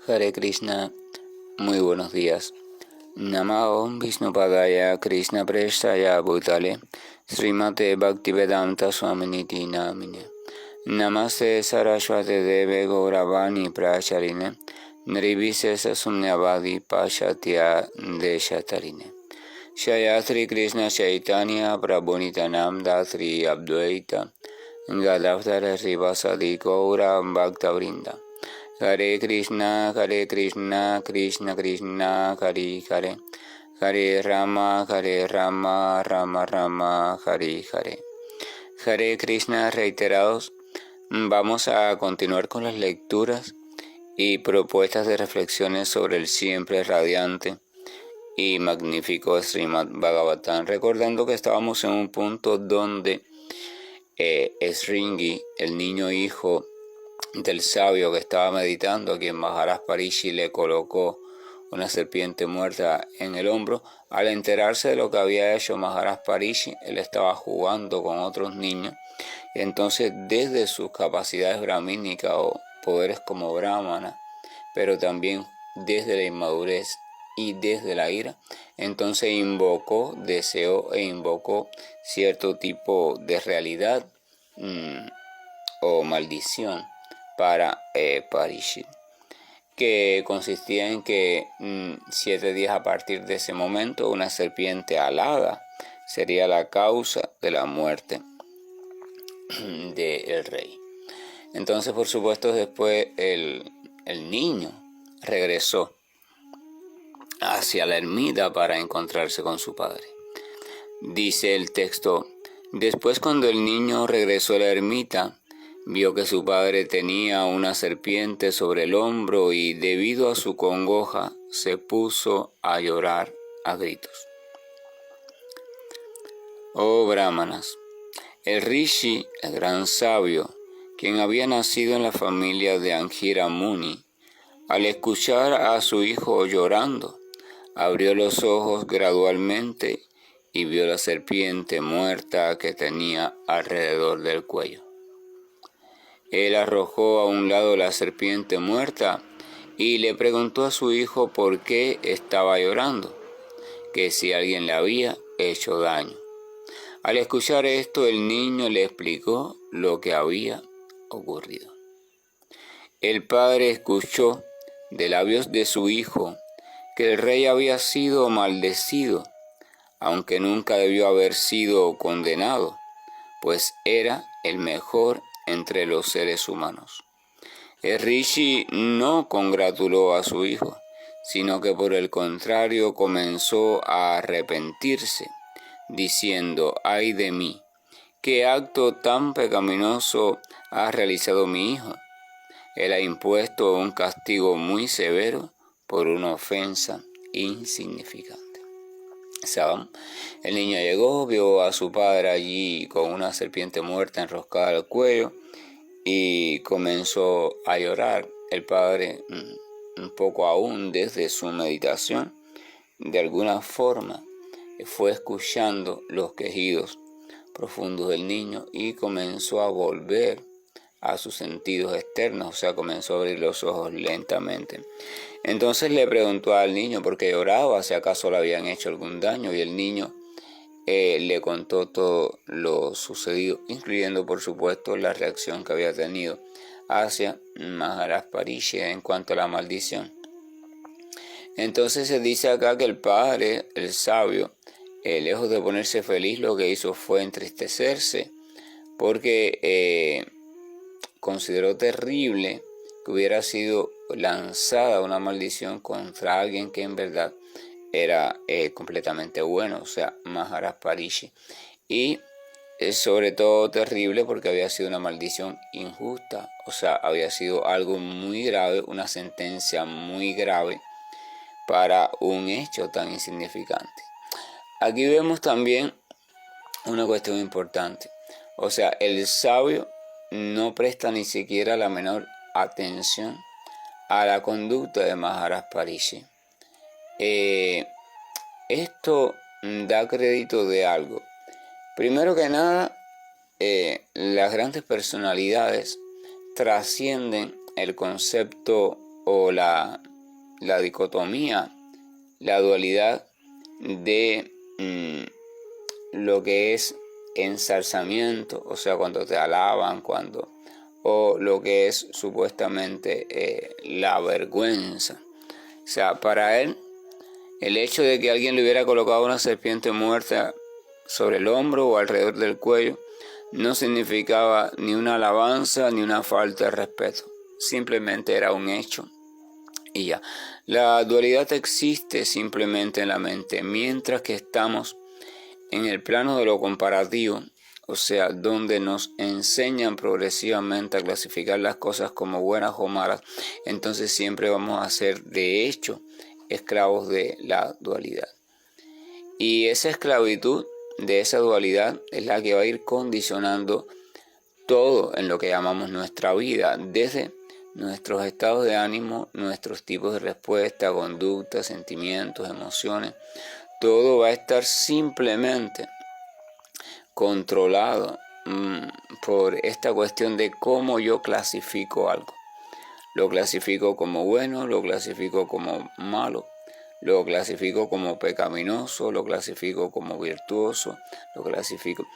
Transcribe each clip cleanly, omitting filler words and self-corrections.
Hare Krishna, muy buenos días. Namo Vishnupadaya Krishna Prestaya Bhutale Srimate Bhaktivedanta Swaminiti Namine Namaste Saraswate Deve Gauravani Pracharine Nirvisesa Sunyavadi Pashatya Deshatarine Shayatri Krishna Chaitanya Prabhunitanam Datri Abdvaita Gadavdara Rivasadi Gaura Bhaktavrinda Hare Krishna, Krishna Krishna, Hare Hare, Hare Rama, Rama Rama, Hare Hare. Hare Krishna reiterados, vamos a continuar con las lecturas y propuestas de reflexiones sobre el siempre radiante y magnífico Srimad Bhagavatam, recordando que estábamos en un punto donde Sringi, el niño hijo del sabio que estaba meditando, a quien Maharaj Parishi le colocó una serpiente muerta en el hombro, al enterarse de lo que había hecho Maharaj Parishi, él estaba jugando con otros niños, y entonces desde sus capacidades brahmínicas o poderes como brahmana, pero también desde la inmadurez y desde la ira, entonces deseó e invocó cierto tipo de realidad o maldición para Parishi, que consistía en que 7 días a partir de ese momento una serpiente alada sería la causa de la muerte del rey. Entonces, por supuesto, después el niño regresó hacia la ermita para encontrarse con su padre. Dice el texto: después, cuando el niño regresó a la ermita, vio que su padre tenía una serpiente sobre el hombro y debido a su congoja se puso a llorar a gritos. Oh Brahmanas, el Rishi, el gran sabio, quien había nacido en la familia de Angira Muni, al escuchar a su hijo llorando, abrió los ojos gradualmente y vio la serpiente muerta que tenía alrededor del cuello. Él arrojó a un lado la serpiente muerta y le preguntó a su hijo por qué estaba llorando, que si alguien le había hecho daño. Al escuchar esto, el niño le explicó lo que había ocurrido. El padre escuchó de labios de su hijo que el rey había sido maldecido, aunque nunca debió haber sido condenado, pues era el mejor entre los seres humanos. El Rishi no congratuló a su hijo, sino que por el contrario comenzó a arrepentirse, diciendo: ¡ay de mí! ¿Qué acto tan pecaminoso ha realizado mi hijo? Él ha impuesto un castigo muy severo por una ofensa insignificante. El niño llegó, vio a su padre allí con una serpiente muerta enroscada al cuello y comenzó a llorar. El padre, un poco aún desde su meditación, de alguna forma fue escuchando los quejidos profundos del niño y comenzó a volver a sus sentidos externos, o sea, comenzó a abrir los ojos lentamente. Entonces le preguntó al niño por qué lloraba, si acaso le habían hecho algún daño, y el niño le contó todo lo sucedido, incluyendo por supuesto la reacción que había tenido hacia Maharaj Parishi en cuanto a la maldición. Entonces se dice acá que el padre, el sabio, lejos de ponerse feliz, lo que hizo fue entristecerse, porque consideró terrible que hubiera sido lanzada una maldición contra alguien que en verdad era completamente bueno, o sea, Maharaj Parishi. Y es sobre todo terrible porque había sido una maldición injusta, o sea, había sido algo muy grave, una sentencia muy grave para un hecho tan insignificante. Aquí vemos también una cuestión importante, o sea, el sabio no presta ni siquiera la menor atención a la conducta de Maharaj Parishi. Esto da crédito de algo. Primero que nada, las grandes personalidades trascienden el concepto o la dicotomía, la dualidad de lo que es ensalzamiento, o sea, cuando te alaban, o lo que es supuestamente la vergüenza. O sea, para él, el hecho de que alguien le hubiera colocado una serpiente muerta sobre el hombro o alrededor del cuello no significaba ni una alabanza ni una falta de respeto. Simplemente era un hecho y ya. La dualidad existe simplemente en la mente, mientras que estamos en el plano de lo comparativo, o sea, donde nos enseñan progresivamente a clasificar las cosas como buenas o malas, entonces siempre vamos a ser, de hecho, esclavos de la dualidad. Y esa esclavitud de esa dualidad es la que va a ir condicionando todo en lo que llamamos nuestra vida, desde nuestros estados de ánimo, nuestros tipos de respuesta, conductas, sentimientos, emociones. Todo va a estar simplemente controlado por esta cuestión de cómo yo clasifico algo. Lo clasifico como bueno, lo clasifico como malo, lo clasifico como pecaminoso, lo clasifico como virtuoso, lo clasifico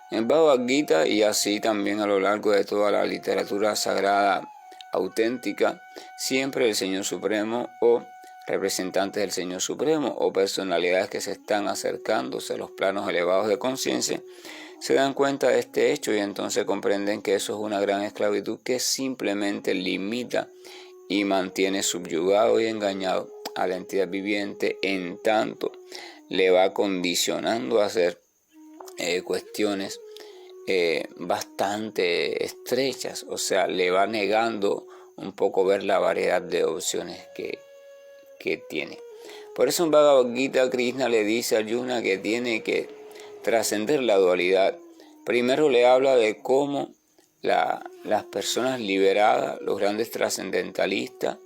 en Bhagavad Gita, y así también a lo largo de toda la literatura sagrada auténtica. Siempre el Señor Supremo o representantes del Señor Supremo o personalidades que se están acercándose a los planos elevados de conciencia se dan cuenta de este hecho y entonces comprenden que eso es una gran esclavitud que simplemente limita y mantiene subyugado y engañado a la entidad viviente, en tanto le va condicionando a hacer cuestiones bastante estrechas, o sea, le va negando un poco ver la variedad de opciones que tiene. Por eso en Bhagavad Gita Krishna le dice a Arjuna que tiene que trascender la dualidad. Primero le habla de cómo las personas liberadas, los grandes trascendentalistas,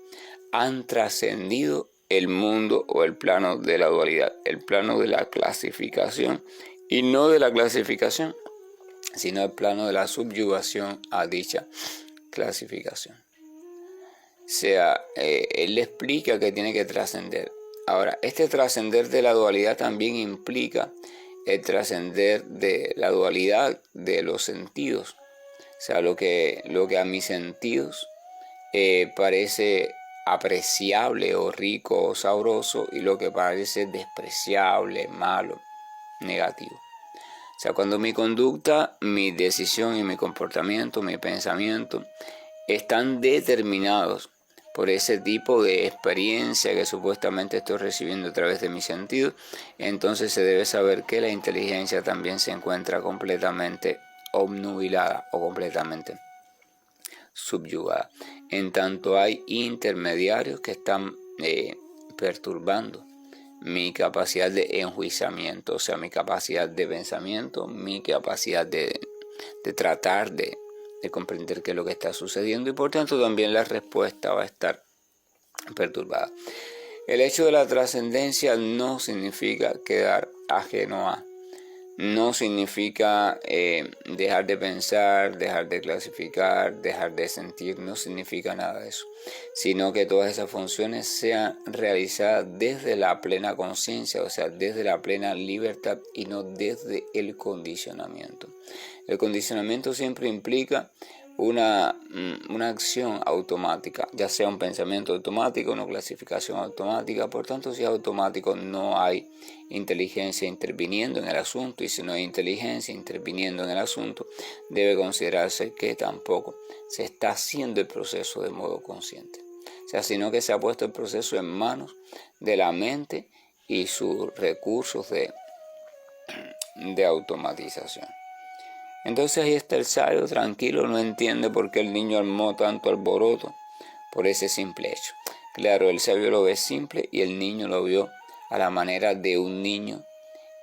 han trascendido el mundo o el plano de la dualidad, el plano de la clasificación, y no de la clasificación, sino el plano de la subyugación a dicha clasificación. O sea, él le explica que tiene que trascender. Ahora, este trascender de la dualidad también implica el trascender de la dualidad de los sentidos. O sea, lo que a mis sentidos parece apreciable o rico o sabroso, y lo que parece despreciable, malo, negativo. O sea, cuando mi conducta, mi decisión y mi comportamiento, mi pensamiento están determinados por ese tipo de experiencia que supuestamente estoy recibiendo a través de mis sentidos, entonces se debe saber que la inteligencia también se encuentra completamente obnubilada o completamente subyugada. En tanto hay intermediarios que están perturbando mi capacidad de enjuiciamiento, o sea, mi capacidad de pensamiento, mi capacidad de tratar de comprender qué es lo que está sucediendo, y por tanto también la respuesta va a estar perturbada. El hecho de la trascendencia no significa quedar ajeno a, no significa dejar de pensar, dejar de clasificar, dejar de sentir, no significa nada de eso, sino que todas esas funciones sean realizadas desde la plena conciencia, o sea, desde la plena libertad y no desde el condicionamiento. El condicionamiento siempre implica una acción automática, ya sea un pensamiento automático, una clasificación automática. Por tanto, si es automático, no hay inteligencia interviniendo en el asunto, y si no hay inteligencia interviniendo en el asunto, debe considerarse que tampoco se está haciendo el proceso de modo consciente. O sea, sino que se ha puesto el proceso en manos de la mente y sus recursos de automatización. Entonces ahí está el sabio tranquilo, no entiende por qué el niño armó tanto alboroto por ese simple hecho. Claro, el sabio lo ve simple y el niño lo vio a la manera de un niño,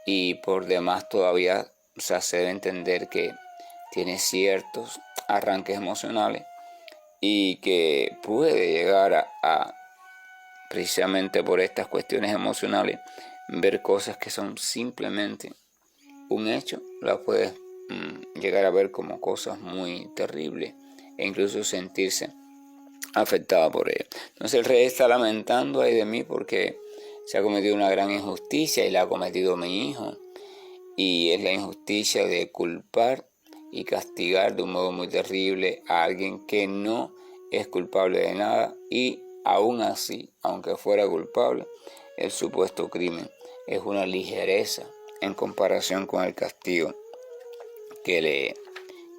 y por demás todavía se debe entender que tiene ciertos arranques emocionales y que puede llegar a precisamente por estas cuestiones emocionales, ver cosas que son simplemente un hecho, las puedes llegar a ver como cosas muy terribles, e incluso sentirse afectada por ella. Entonces el rey está lamentando: ay de mí, porque se ha cometido una gran injusticia y la ha cometido mi hijo. Y es la injusticia de culpar y castigar de un modo muy terrible a alguien que no es culpable de nada, y aún así, aunque fuera culpable, el supuesto crimen es una ligereza en comparación con el castigo que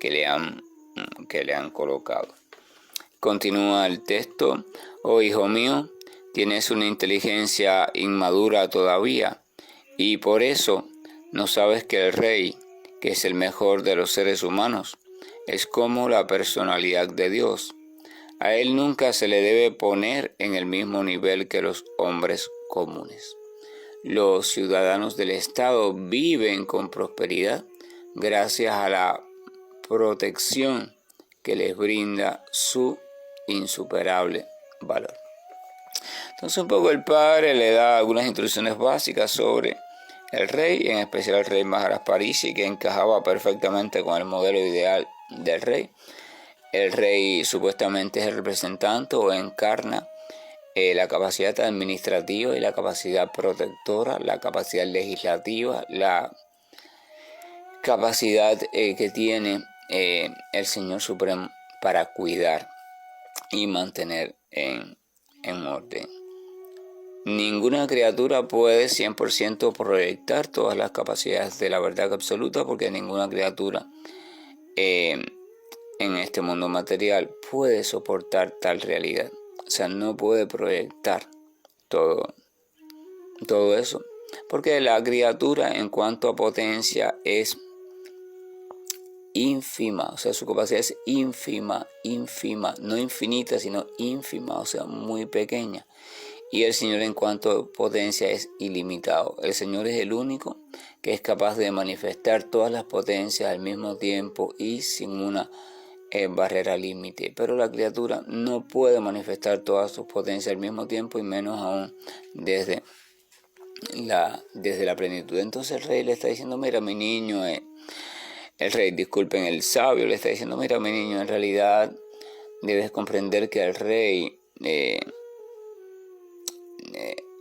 le han colocado. Continúa el texto: oh hijo mío, tienes una inteligencia inmadura todavía, y por eso no sabes que el rey, que es el mejor de los seres humanos, es como la personalidad de Dios. A él nunca se le debe poner en el mismo nivel que los hombres comunes. Los ciudadanos del Estado viven con prosperidad gracias a la protección que les brinda su insuperable valor. Entonces un poco el padre le da algunas instrucciones básicas sobre el rey, en especial el rey Maharaj Parisi, que encajaba perfectamente con el modelo ideal del rey. El rey supuestamente es el representante o encarna la capacidad administrativa y la capacidad protectora, la capacidad legislativa, la capacidad que tiene el Señor Supremo para cuidar y mantener en orden. Ninguna criatura puede 100% proyectar todas las capacidades de la verdad absoluta, porque ninguna criatura en este mundo material puede soportar tal realidad. O sea, no puede proyectar todo eso, porque la criatura en cuanto a potencia es ínfima, o sea, su capacidad es ínfima, no infinita, sino ínfima, o sea, muy pequeña. Y el Señor en cuanto a potencia es ilimitado. El Señor es el único que es capaz de manifestar todas las potencias al mismo tiempo y sin una barrera límite. Pero la criatura no puede manifestar todas sus potencias al mismo tiempo, y menos aún desde la plenitud. Entonces el rey le está diciendo: mira, mi niño, el sabio le está diciendo: mira, mi niño, en realidad debes comprender que el rey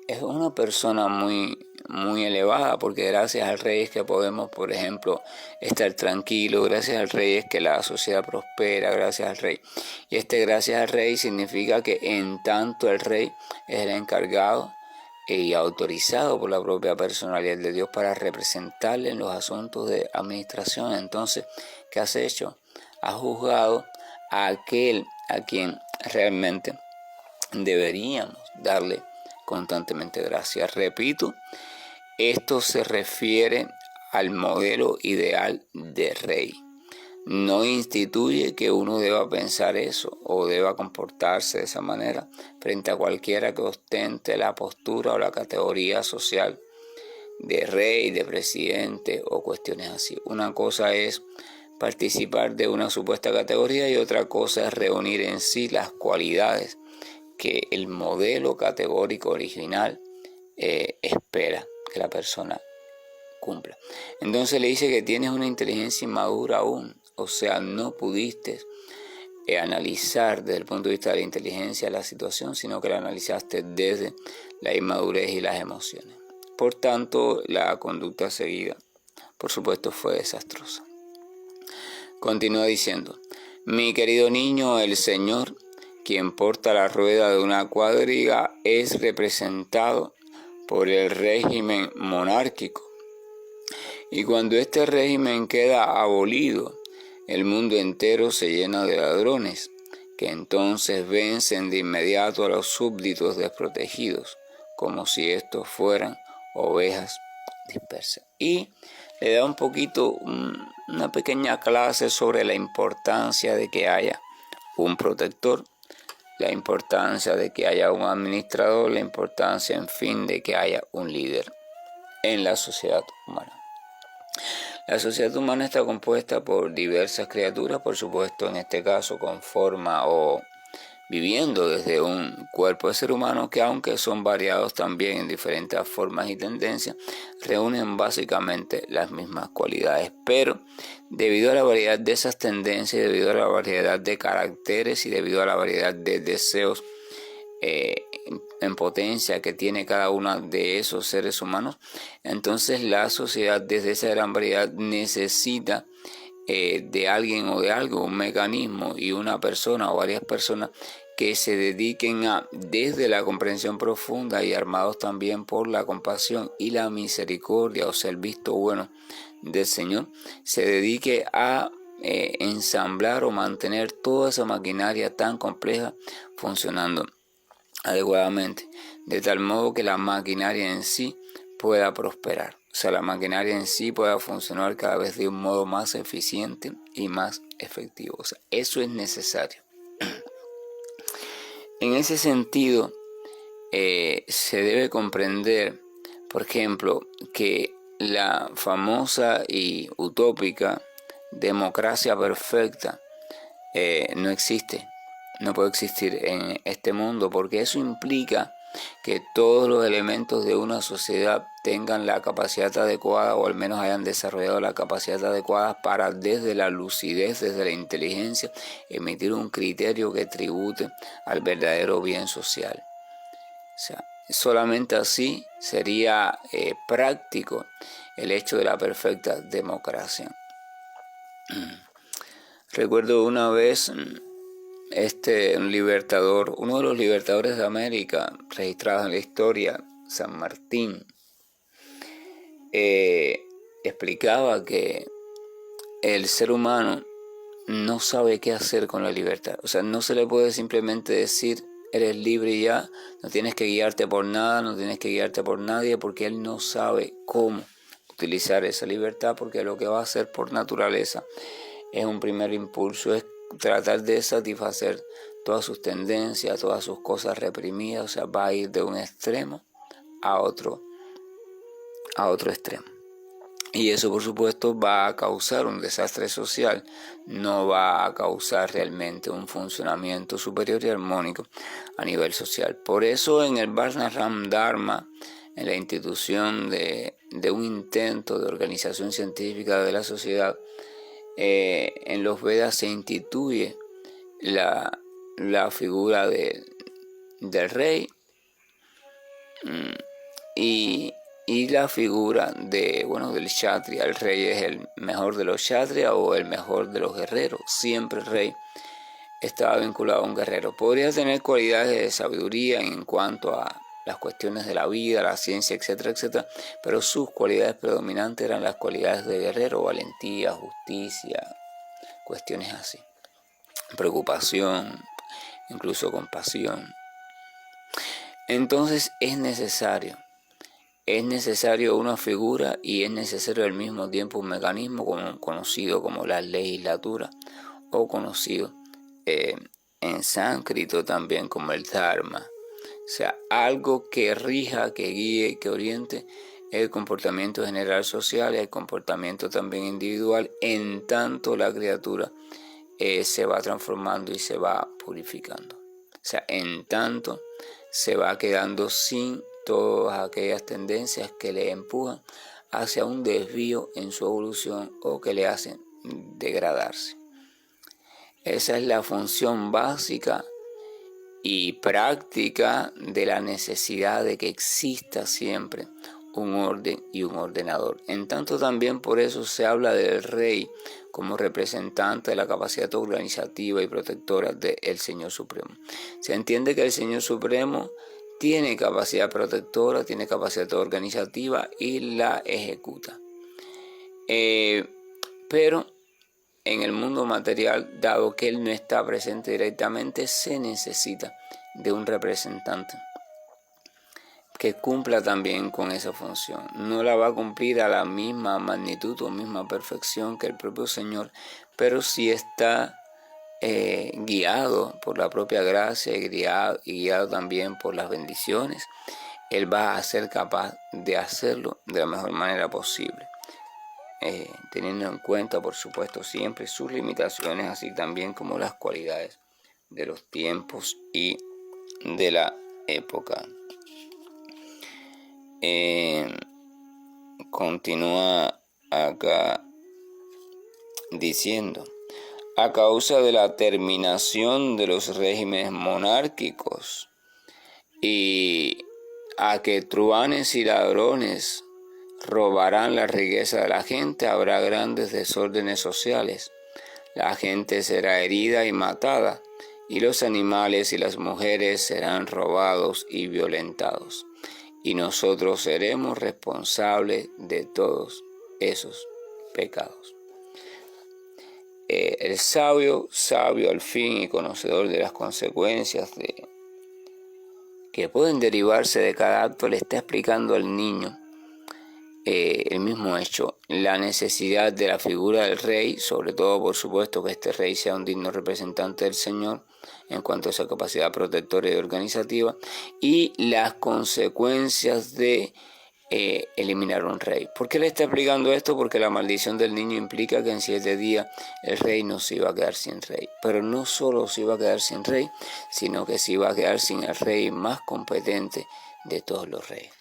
es una persona muy, muy elevada, porque gracias al rey es que podemos, por ejemplo, estar tranquilos, gracias al rey es que la sociedad prospera, gracias al rey. Y gracias al rey significa que en tanto el rey es el encargado y autorizado por la propia personalidad de Dios para representarle en los asuntos de administración. Entonces, ¿qué has hecho? Has juzgado a aquel a quien realmente deberíamos darle constantemente gracias. Repito, esto se refiere al modelo ideal de rey. No instituye que uno deba pensar eso o deba comportarse de esa manera frente a cualquiera que ostente la postura o la categoría social de rey, de presidente o cuestiones así. Una cosa es participar de una supuesta categoría y otra cosa es reunir en sí las cualidades que el modelo categórico original espera que la persona cumpla. Entonces le dice que tienes una inteligencia inmadura aún, o sea, no pudiste analizar desde el punto de vista de la inteligencia la situación, sino que la analizaste desde la inmadurez y las emociones. Por tanto, la conducta seguida, por supuesto, fue desastrosa. Continúa diciendo: mi querido niño, el Señor, quien porta la rueda de una cuadriga, es representado por el régimen monárquico. Y cuando este régimen queda abolido, el mundo entero se llena de ladrones, que entonces vencen de inmediato a los súbditos desprotegidos, como si estos fueran ovejas dispersas. Y le da un poquito, una pequeña clase sobre la importancia de que haya un protector, la importancia de que haya un administrador, la importancia, en fin, de que haya un líder en la sociedad humana. La sociedad humana está compuesta por diversas criaturas, por supuesto, en este caso con forma o viviendo desde un cuerpo de ser humano que, aunque son variados también en diferentes formas y tendencias, reúnen básicamente las mismas cualidades. Pero debido a la variedad de esas tendencias, debido a la variedad de caracteres y debido a la variedad de deseos en potencia que tiene cada uno de esos seres humanos, entonces la sociedad, desde esa gran variedad, necesita de alguien o de algo, un mecanismo y una persona o varias personas que se dediquen a, desde la comprensión profunda y armados también por la compasión y la misericordia, o sea, el visto bueno del Señor, se dedique a ensamblar o mantener toda esa maquinaria tan compleja funcionando adecuadamente, de tal modo que la maquinaria en sí pueda prosperar. O sea, la maquinaria en sí pueda funcionar cada vez de un modo más eficiente y más efectivo. O sea, eso es necesario. En ese sentido, se debe comprender, por ejemplo, que la famosa y utópica democracia perfecta no existe, no puede existir en este mundo, porque eso implica que todos los elementos de una sociedad tengan la capacidad adecuada, o al menos hayan desarrollado la capacidad adecuada para, desde la lucidez, desde la inteligencia, emitir un criterio que tribute al verdadero bien social. O sea, solamente así sería práctico el hecho de la perfecta democracia. Recuerdo una vez un libertador, uno de los libertadores de América registrados en la historia, San Martín, explicaba que el ser humano no sabe qué hacer con la libertad. O sea, no se le puede simplemente decir eres libre y ya, no tienes que guiarte por nada, no tienes que guiarte por nadie, porque él no sabe cómo utilizar esa libertad, porque lo que va a hacer por naturaleza es un primer impulso, es tratar de satisfacer todas sus tendencias, todas sus cosas reprimidas. O sea, va a ir de un extremo a otro extremo. Y eso, por supuesto, va a causar un desastre social, no va a causar realmente un funcionamiento superior y armónico a nivel social. Por eso en el Varnashram Dharma, en la institución de un intento de organización científica de la sociedad, en los Vedas se instituye la figura del rey y la figura del kshatriya. El rey es el mejor de los kshatriyas o el mejor de los guerreros. Siempre el rey estaba vinculado a un guerrero. Podría tener cualidades de sabiduría en cuanto a las cuestiones de la vida, la ciencia, etcétera, etcétera, pero sus cualidades predominantes eran las cualidades de guerrero: valentía, justicia, cuestiones así, preocupación, incluso compasión. Entonces es necesario una figura, y es necesario al mismo tiempo un mecanismo conocido como la legislatura, o conocido en sánscrito también como el dharma. O sea, algo que rija, que guíe, que oriente el comportamiento general social y el comportamiento también individual, en tanto la criatura se va transformando y se va purificando. O sea, en tanto se va quedando sin todas aquellas tendencias que le empujan hacia un desvío en su evolución o que le hacen degradarse. Esa es la función básica y práctica de la necesidad de que exista siempre un orden y un ordenador. En tanto también por eso se habla del rey como representante de la capacidad organizativa y protectora del Señor Supremo. Se entiende que el Señor Supremo tiene capacidad protectora, tiene capacidad organizativa y la ejecuta. Pero en el mundo material, dado que Él no está presente directamente, se necesita de un representante que cumpla también con esa función. No la va a cumplir a la misma magnitud o misma perfección que el propio Señor, pero sí está guiado por la propia gracia y guiado también por las bendiciones. Él va a ser capaz de hacerlo de la mejor manera posible, teniendo en cuenta, por supuesto, siempre sus limitaciones, así también como las cualidades de los tiempos y de la época. Continúa acá diciendo: a causa de la terminación de los regímenes monárquicos y a que truhanes y ladrones robarán la riqueza de la gente, habrá grandes desórdenes sociales. La gente será herida y matada, y los animales y las mujeres serán robados y violentados. Y nosotros seremos responsables de todos esos pecados. El sabio al fin y conocedor de las consecuencias que pueden derivarse de cada acto, le está explicando al niño el mismo hecho, la necesidad de la figura del rey, sobre todo por supuesto que este rey sea un digno representante del Señor en cuanto a su capacidad protectora y organizativa, y las consecuencias de eliminar un rey. ¿Por qué le está explicando esto? Porque la maldición del niño implica que en 7 días el rey no se iba a quedar sin rey. Pero no solo se iba a quedar sin rey, sino que se iba a quedar sin el rey más competente de todos los reyes.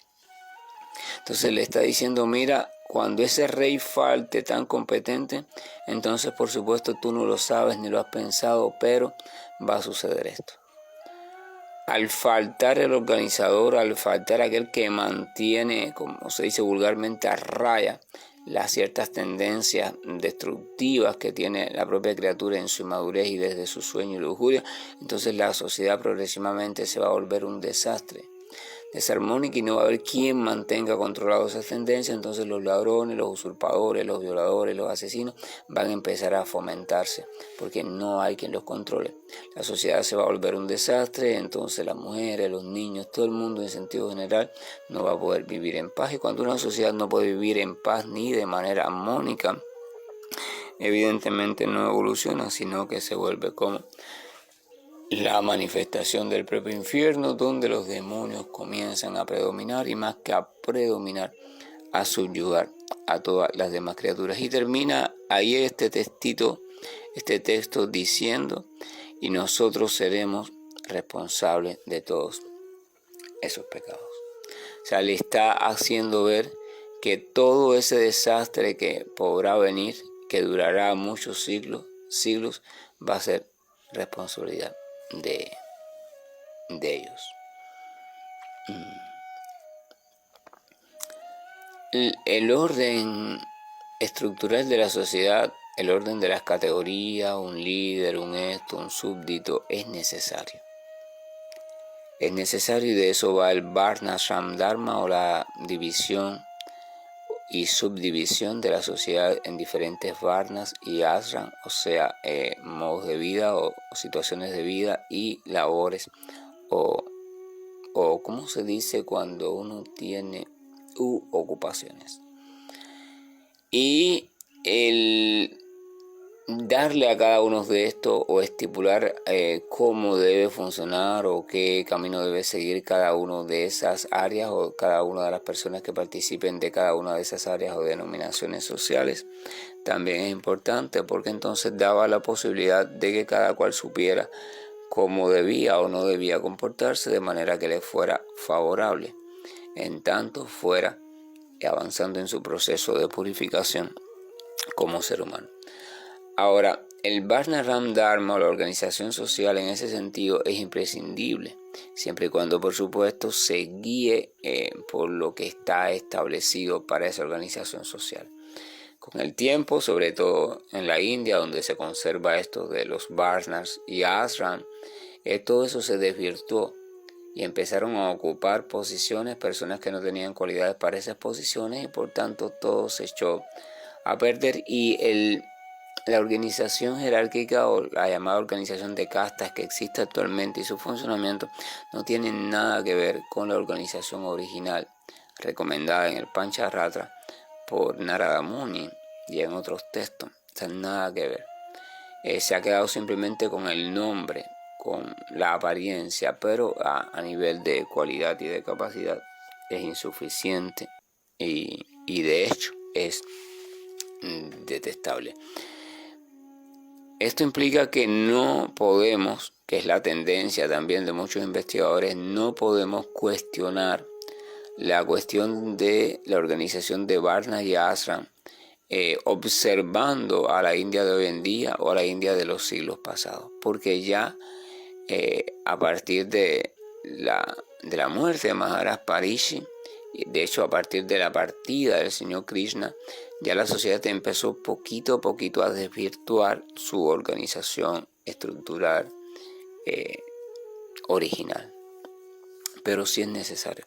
Entonces le está diciendo, mira, cuando ese rey falte tan competente, entonces por supuesto tú no lo sabes ni lo has pensado, pero va a suceder esto. Al faltar el organizador, al faltar aquel que mantiene, como se dice vulgarmente, a raya las ciertas tendencias destructivas que tiene la propia criatura en su inmadurez y desde su sueño y lujuria, entonces la sociedad progresivamente se va a volver un desastre, desarmónica, y no va a haber quien mantenga controlados esas tendencias. Entonces los ladrones, los usurpadores, los violadores, los asesinos van a empezar a fomentarse porque no hay quien los controle. La sociedad se va a volver un desastre, entonces las mujeres, los niños, todo el mundo en sentido general no va a poder vivir en paz. Y cuando una sociedad no puede vivir en paz ni de manera armónica, evidentemente no evoluciona, sino que se vuelve como la manifestación del propio infierno, donde los demonios comienzan a predominar, y más que a predominar, a subyugar a todas las demás criaturas. Y termina ahí este texto diciendo: y nosotros seremos responsables de todos esos pecados. O sea, le está haciendo ver que todo ese desastre que podrá venir, que durará muchos siglos, va a ser responsabilidad de ellos. El orden estructural de la sociedad, el orden de las categorías, un líder, un esto, un súbdito, es necesario. Es necesario, y de eso va el Varnashram Dharma, o la división y subdivisión de la sociedad en diferentes varnas y ashram, o sea, modos de vida o situaciones de vida y labores, o ¿cómo se dice cuando uno tiene ocupaciones? Y el darle a cada uno de estos, o estipular cómo debe funcionar o qué camino debe seguir cada uno de esas áreas, o cada una de las personas que participen de cada una de esas áreas o denominaciones sociales, también es importante, porque entonces daba la posibilidad de que cada cual supiera cómo debía o no debía comportarse de manera que le fuera favorable, en tanto fuera avanzando en su proceso de purificación como ser humano. Ahora, el Varnashram Dharma, o la organización social en ese sentido, es imprescindible, siempre y cuando, por supuesto, se guíe por lo que está establecido para esa organización social. Con el tiempo, sobre todo en la India, donde se conserva esto de los Varnas y Ashram, todo eso se desvirtuó y empezaron a ocupar posiciones personas que no tenían cualidades para esas posiciones, y por tanto todo se echó a perder. Y la organización jerárquica, o la llamada organización de castas que existe actualmente, y su funcionamiento no tiene nada que ver con la organización original recomendada en el Pancharatra por Narada Muni y en otros textos. O sea, nada que ver. Se ha quedado simplemente con el nombre, con la apariencia, pero a nivel de cualidad y de capacidad es insuficiente, y de hecho es detestable. Esto implica que no podemos, que es la tendencia también de muchos investigadores, no podemos cuestionar la cuestión de la organización de Varna y Ashram, observando a la India de hoy en día o a la India de los siglos pasados, porque ya a partir de la muerte de Maharaj Parishi, de hecho a partir de la partida del señor Krishna, ya la sociedad empezó poquito a poquito a desvirtuar su organización estructural original. Pero sí es necesario.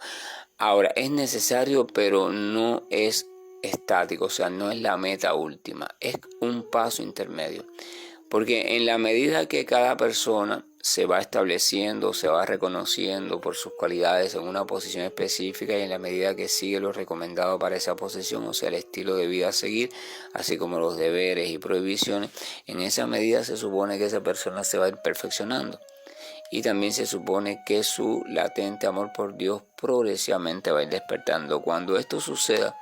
Ahora, es necesario, pero no es estático, o sea, no es la meta última, es un paso intermedio. Porque en la medida que cada persona se va estableciendo, se va reconociendo por sus cualidades en una posición específica, y en la medida que sigue lo recomendado para esa posición, o sea, el estilo de vida a seguir, así como los deberes y prohibiciones, en esa medida se supone que esa persona se va a ir perfeccionando. Y también se supone que su latente amor por Dios progresivamente va a ir despertando. Cuando esto suceda,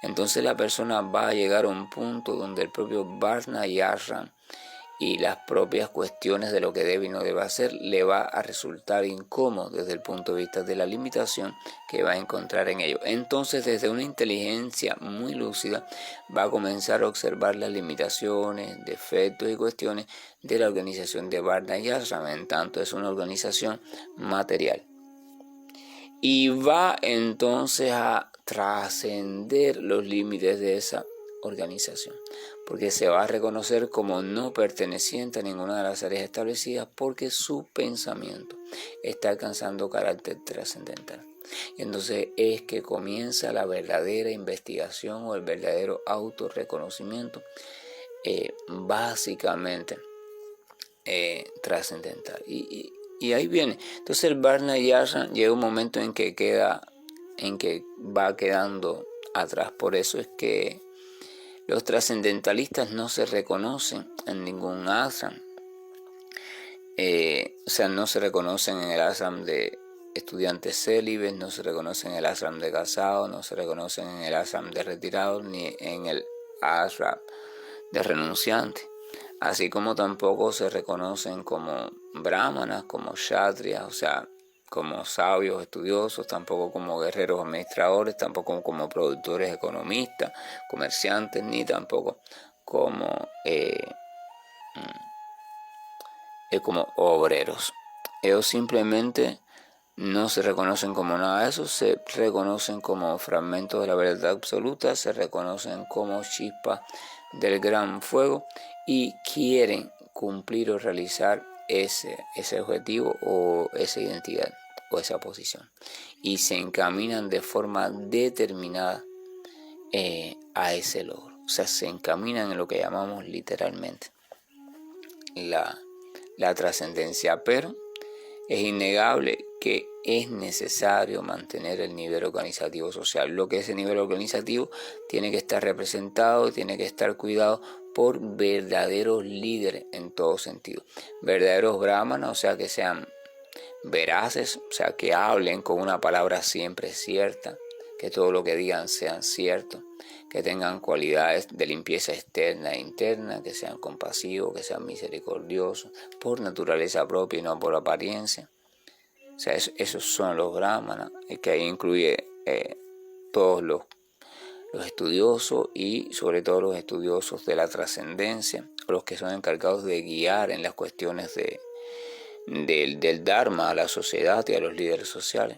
entonces la persona va a llegar a un punto donde el propio Varna y Ashram y las propias cuestiones de lo que debe y no debe hacer le va a resultar incómodo desde el punto de vista de la limitación que va a encontrar en ello. Entonces, desde una inteligencia muy lúcida, va a comenzar a observar las limitaciones, defectos y cuestiones de la organización de Varna y Ashram, en tanto es una organización material. Y va entonces a trascender los límites de esa organización, porque se va a reconocer como no perteneciente a ninguna de las áreas establecidas, porque su pensamiento está alcanzando carácter trascendental. Y entonces es que comienza la verdadera investigación o el verdadero autorreconocimiento, básicamente trascendental. Y ahí viene. Entonces el Varna y Ashram llega un momento en que va quedando atrás. Por eso es que los trascendentalistas no se reconocen en ningún ashram. O sea, no se reconocen en el ashram de estudiantes célibes, no se reconocen en el ashram de casados, no se reconocen en el ashram de retirados, ni en el ashram de renunciantes. Así como tampoco se reconocen como brahmanas, como kshatriyas, o sea, como sabios estudiosos, tampoco como guerreros administradores, tampoco como productores economistas, comerciantes, ni tampoco como, como obreros. Ellos simplemente no se reconocen como nada de eso, se reconocen como fragmentos de la verdad absoluta, se reconocen como chispas del gran fuego y quieren cumplir o realizar ese objetivo o esa identidad o esa posición, y se encaminan de forma determinada a ese logro. O sea, se encaminan en lo que llamamos literalmente la trascendencia, pero es innegable que es necesario mantener el nivel organizativo social. Lo que es el nivel organizativo tiene que estar representado, tiene que estar cuidado por verdaderos líderes en todo sentido. Verdaderos brahmanas, o sea, que sean veraces, o sea, que hablen con una palabra siempre cierta, que todo lo que digan sean cierto, que tengan cualidades de limpieza externa e interna, que sean compasivos, que sean misericordiosos, por naturaleza propia y no por apariencia. O sea, esos son los brahmanas, que ahí incluye todos los estudiosos y sobre todo los estudiosos de la trascendencia, los que son encargados de guiar en las cuestiones del Dharma a la sociedad y a los líderes sociales.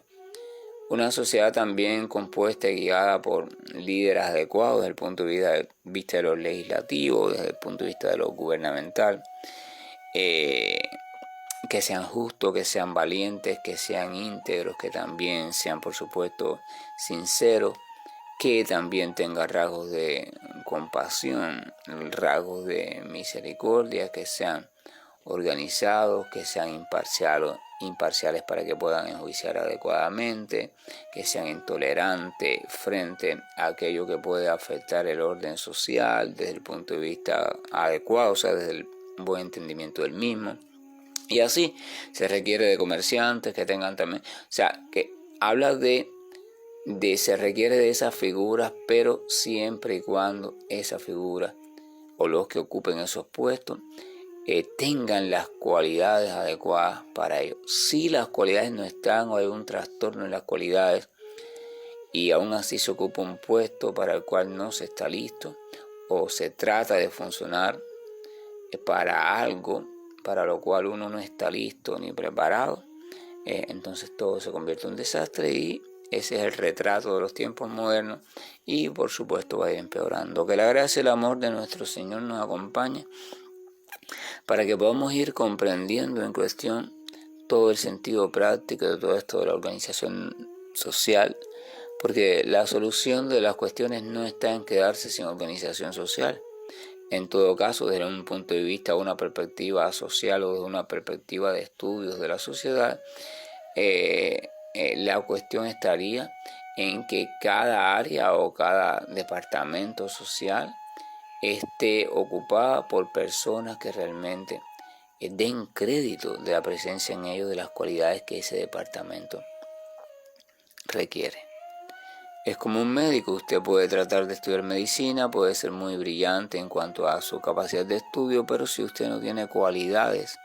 Una sociedad también compuesta y guiada por líderes adecuados desde el punto de vista de lo legislativo, desde el punto de vista de lo gubernamental, que sean justos, que sean valientes, que sean íntegros, que también sean, por supuesto, sinceros, que también tengan rasgos de compasión, rasgos de misericordia, que sean organizados, que sean imparciales para que puedan enjuiciar adecuadamente, que sean intolerantes frente a aquello que puede afectar el orden social desde el punto de vista adecuado, o sea, desde el buen entendimiento del mismo. Y así se requiere de comerciantes que tengan también, o sea, que habla se requiere de esas figuras, pero siempre y cuando esa figura o los que ocupen esos puestos tengan las cualidades adecuadas para ello. Si las cualidades no están o hay un trastorno en las cualidades y aún así se ocupa un puesto para el cual no se está listo o se trata de funcionar para algo para lo cual uno no está listo ni preparado, entonces todo se convierte en un desastre y ese es el retrato de los tiempos modernos y por supuesto va a ir empeorando. Que la gracia y el amor de nuestro Señor nos acompañe para que podamos ir comprendiendo en cuestión todo el sentido práctico de todo esto de la organización social, porque la solución de las cuestiones no está en quedarse sin organización social. En todo caso, desde un punto de vista, una perspectiva social o desde una perspectiva de estudios de la sociedad, la cuestión estaría en que cada área o cada departamento social esté ocupada por personas que realmente den crédito de la presencia en ellos de las cualidades que ese departamento requiere. Es como un médico, usted puede tratar de estudiar medicina, puede ser muy brillante en cuanto a su capacidad de estudio, pero si usted no tiene cualidades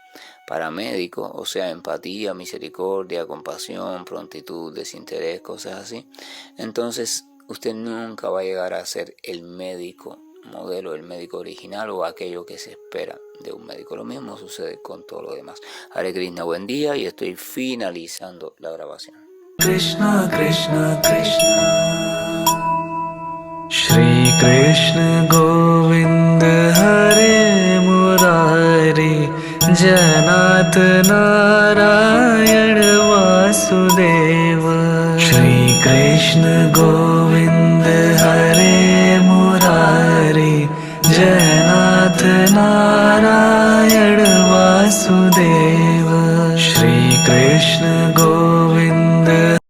para médico, o sea, empatía, misericordia, compasión, prontitud, desinterés, cosas así, entonces usted nunca va a llegar a ser el médico modelo, el médico original o aquello que se espera de un médico. Lo mismo sucede con todo lo demás. Hare Krishna, buen día, y estoy finalizando la grabación. Krishna Krishna Krishna Shri Krishna Govind Hare Murari Janat Narayan Vasudeva Shri Krishna Govind